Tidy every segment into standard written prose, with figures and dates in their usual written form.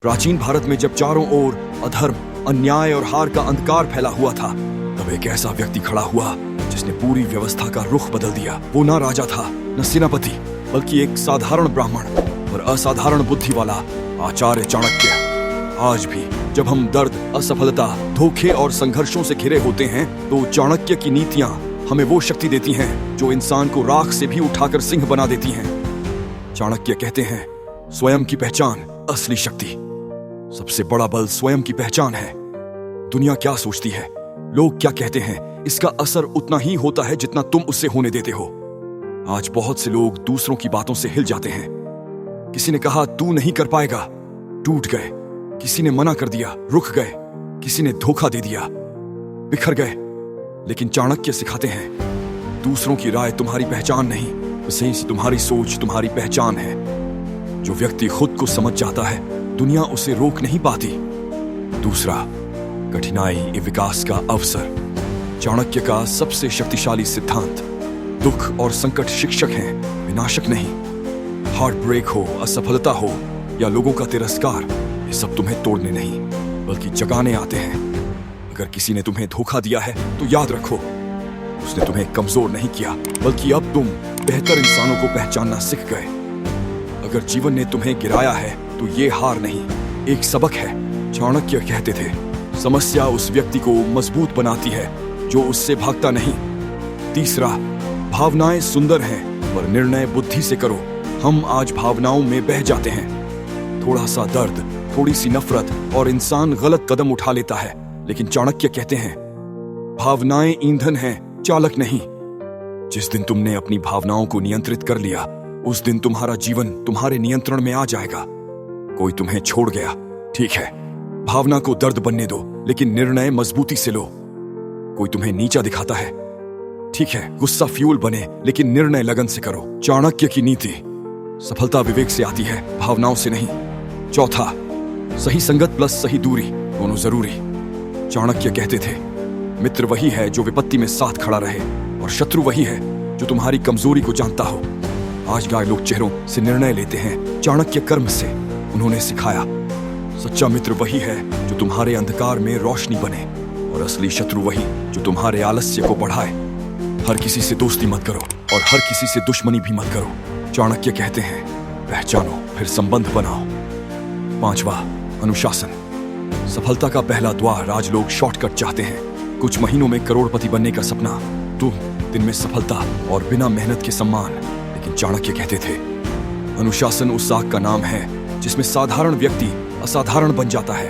प्राचीन भारत में जब चारों ओर अधर्म, अन्याय और हार का अंधकार फैला हुआ था, तब एक ऐसा व्यक्ति खड़ा हुआ जिसने पूरी व्यवस्था का रुख बदल दिया। वो ना राजा था, न सेनापति, बल्कि एक साधारण ब्राह्मण और असाधारण बुद्धि वाला आचार्य चाणक्य। आज भी जब हम दर्द, असफलता, धोखे और संघर्षों से घिरे होते हैं, तो चाणक्य की नीतियां हमें वो शक्ति देती हैं जो इंसान को राख से भी उठाकर सिंह बना देती हैं। चाणक्य कहते हैं, स्वयं की पहचान असली शक्ति। सबसे बड़ा बल स्वयं की पहचान है। दुनिया क्या सोचती है, लोग क्या कहते हैं, इसका असर उतना ही होता है जितना तुम उससे होने देते हो। आज बहुत से लोग दूसरों की बातों से हिल जाते हैं। किसी ने कहा तू नहीं कर पाएगा, टूट गए। किसी ने मना कर दिया, रुक गए। किसी ने धोखा दे दिया, बिखर गए। लेकिन चाणक्य सिखाते हैं, दूसरों की राय तुम्हारी पहचान नहीं, वैसे ही तुम्हारी सोच तुम्हारी पहचान है। जो व्यक्ति खुद को समझ जाता है, दुनिया उसे रोक नहीं पाती। दूसरा, कठिनाई विकास का अवसर। चाणक्य का सबसे शक्तिशाली सिद्धांत, दुख और संकट शिक्षक हैं, विनाशक नहीं। हार्ट ब्रेक हो, असफलता हो या लोगों का तिरस्कार, ये सब तुम्हें तोड़ने नहीं बल्कि जगाने आते हैं। अगर किसी ने तुम्हें धोखा दिया है तो याद रखो, उसने तुम्हें कमजोर नहीं किया, बल्कि अब तुम बेहतर इंसानों को पहचानना सीख गए। अगर जीवन ने तुम्हें गिराया है तो ये हार नहीं, एक सबक है। चाणक्य कहते थे, समस्या उस व्यक्ति को मजबूत बनाती है जो उससे भागता नहीं। तीसरा, भावनाएं सुंदर हैं पर निर्णय बुद्धि से करो। हम आज भावनाओं में बह जाते हैं। थोड़ा सा दर्द, थोड़ी सी नफरत और इंसान गलत कदम उठा लेता है। लेकिन चाणक्य कहते हैं, भावनाएं ईंधन हैं, चालक नहीं। जिस दिन तुमने अपनी भावनाओं को नियंत्रित कर लिया, उस दिन तुम्हारा जीवन तुम्हारे नियंत्रण में आ जाएगा। कोई तुम्हें छोड़ गया, ठीक है, भावना को दर्द बनने दो, लेकिन निर्णय मजबूती से लो। कोई तुम्हें नीचा दिखाता है, ठीक है, गुस्सा फ्यूल बने, लेकिन निर्णय लगन से करो। चाणक्य की नीति, सफलता विवेक से आती है, भावनाओं से नहीं। चौथा, सही संगत प्लस सही दूरी, दोनों जरूरी। चाणक्य कहते थे, मित्र वही है जो विपत्ति में साथ खड़ा रहे, और शत्रु वही है जो तुम्हारी कमजोरी को जानता हो। आज गाय लोग चेहरों से निर्णय लेते हैं, चाणक्य कर्म से। उन्होंने सिखाया, सच्चा मित्र वही है जो तुम्हारे अंधकार में रोशनी बने, और असली शत्रु वही जो तुम्हारे आलस्य को बढ़ाए। हर किसी से दोस्ती मत करो और हर किसी से दुश्मनी भी मत करो। चाणक्य कहते हैं, पहचानो फिर संबंध बनाओ। पांचवा, अनुशासन। सफलता का पहला द्वार। आज लोग शॉर्टकट चाहते हैं, कुछ महीनों में करोड़पति बनने का सपना, तुम दिन में सफलता और बिना मेहनत के सम्मान। लेकिन चाणक्य कहते थे, अनुशासन उस आग का नाम है जिसमें साधारण व्यक्ति असाधारण बन जाता है।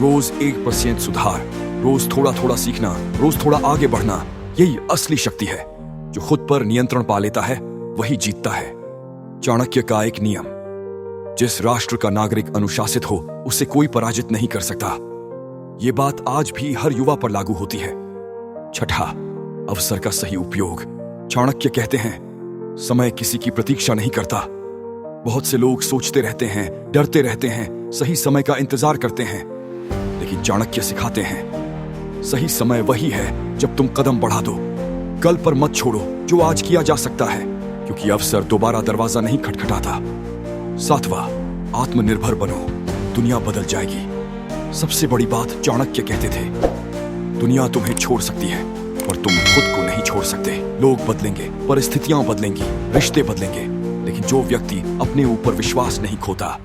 रोज 1% सुधार, रोज थोड़ा थोड़ा सीखना, रोज थोड़ा आगे बढ़ना, यही असली शक्ति है। जो खुद पर नियंत्रण पा लेता है वही जीतता है। चाणक्य का एक नियम, जिस राष्ट्र का नागरिक अनुशासित हो उसे कोई पराजित नहीं कर सकता। ये बात आज भी हर युवा पर लागू होती है। छठा, अवसर का सही उपयोग। चाणक्य कहते हैं, समय किसी की प्रतीक्षा नहीं करता। बहुत से लोग सोचते रहते हैं, डरते रहते हैं, सही समय का इंतजार करते हैं। लेकिन चाणक्य सिखाते हैं, सही समय वही है जब तुम कदम बढ़ा दो। कल पर मत छोड़ो जो आज किया जा सकता है, क्योंकि अवसर दोबारा दरवाजा नहीं खटखटाता। सातवां, आत्मनिर्भर बनो, दुनिया बदल जाएगी। सबसे बड़ी बात चाणक्य कहते थे, दुनिया तुम्हें छोड़ सकती है पर तुम खुद को नहीं छोड़ सकते। लोग बदलेंगे, परिस्थितियां बदलेंगी, रिश्ते बदलेंगे, लेकिन जो व्यक्ति अपने ऊपर विश्वास नहीं खोता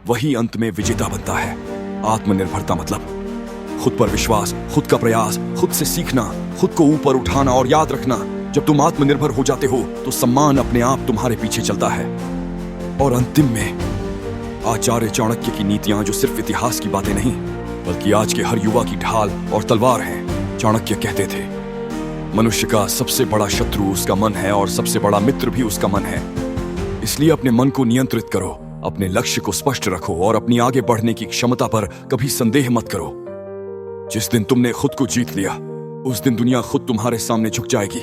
वही अंत में विजेता बनता है। आत्मनिर्भरता मतलब खुद पर विश्वास, खुद का प्रयास, खुद से सीखना, खुद को ऊपर उठाना। और याद रखना, जब तुम आत्मनिर्भर हो जाते हो तो सम्मान अपने आप तुम्हारे पीछे चलता है। और अंतिम में, आचार्य चाणक्य की नीतियां जो सिर्फ इतिहास की बातें नहीं बल्कि आज के हर युवा की ढाल और तलवार हैं। चाणक्य कहते थे, मनुष्य का सबसे बड़ा शत्रु उसका मन है और सबसे बड़ा मित्र भी उसका मन है। इसलिए अपने मन को नियंत्रित करो, अपने लक्ष्य को स्पष्ट रखो और अपनी आगे बढ़ने की क्षमता पर कभी संदेह मत करो। जिस दिन तुमने खुद को जीत लिया, उस दिन दुनिया खुद तुम्हारे सामने झुक जाएगी।